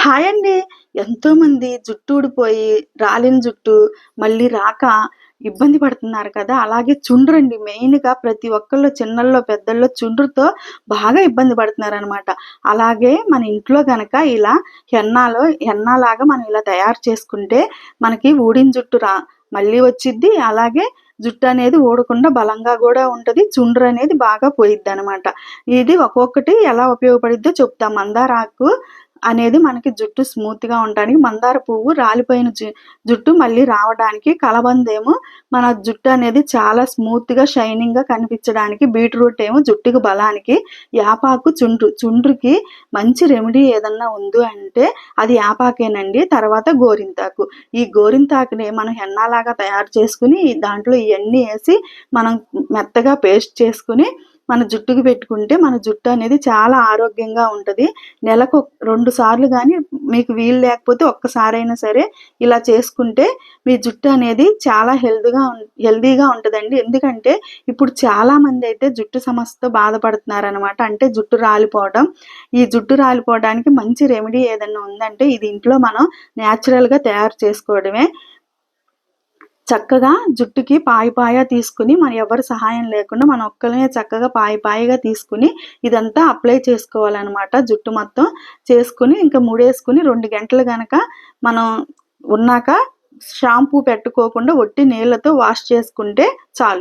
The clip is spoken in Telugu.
హాయ్ అండి. ఎంతోమంది జుట్టు ఊడిపోయి, రాలిన జుట్టు మళ్ళీ రాక ఇబ్బంది పడుతున్నారు కదా! అలాగే చుండ్రండి మెయిన్‌గా ప్రతి ఒక్కళ్ళు చిన్నల్లో, పెద్దల్లో చుండ్రుతో బాగా ఇబ్బంది పడుతున్నారనమాట. అలాగే మన ఇంట్లో గనక ఇలా హెన్నాలాగా మనం ఇలా తయారు చేసుకుంటే మనకి ఊడిన జుట్టు మళ్ళీ వచ్చిద్ది. అలాగే జుట్టనేది ఊడకుండా బలంగా గూడా ఉంటది. చుండ్రనేది బాగా పోయిద్దనమాట. ఇది ఒక్కొక్కటి ఎలా ఉపయోగపడిద్దో చెప్తా. మందారాకు అనేది మనకి జుట్టు స్మూత్‌గా ఉండడానికి, మందార పువ్వు రాలిపోయిన జుట్టు మళ్ళీ రావడానికి, కలబందేమో మన జుట్టు అనేది చాలా స్మూత్‌గా, షైనింగ్‌గా కనిపించడానికి, బీట్రూట్ ఏమో జుట్టుకి బలానికి, యాపాకు చుండ్రుకి మంచి రెమెడీ ఏదన్నా ఉంది అంటే అది యాపాకేనండి. తర్వాత గోరింటాకు. ఈ గోరింటాకుని మనం హెన్నాలాగా తయారు చేసుకొని దాంట్లో ఇయన్నీ ఏసి మనం మెత్తగా పేస్ట్ చేసుకొని మన జుట్టుకి పెట్టుకుంటే మన జుట్టు అనేది చాలా ఆరోగ్యంగా ఉంటది. నెలకు 2 సార్లు గానీ మీకు వీలు లేకపోతే ఒక్కసారైనా సరే ఇలా చేసుకుంటే మీ జుట్టు అనేది చాలా హెల్తీగా ఉంటదండి. ఎందుకంటే ఇప్పుడు చాలామందైతే జుట్టు సమస్యతో బాధపడుతున్నారనమాట. అంటే జుట్టు రాలిపోవడం. ఈ జుట్టు రాలిపోవడానికి మంచి రెమెడీ ఏదన్నా ఉందంటే ఇది ఇంట్లో మనం నేచురల్‌గా తయారు చేసుకోవడమే. చక్కగా జుట్టుకి పాయ తీసుకొని మన ఎవరి సహాయం లేకుండా మన ఒక్కళ్ళమే చక్కగా పాయగా తీసుకొని ఇదంతా అప్లై చేసుకోవాలనమాట. జుట్టు మొత్తం చేసుకొని ఇంకా ముడేసుకొని 2 గంటలు గనక మనం ఉన్నాక షాంపూ పెట్టుకోకుండా ఒట్టి నీళ్ళతో వాష్ చేసుకుంటే చాలు.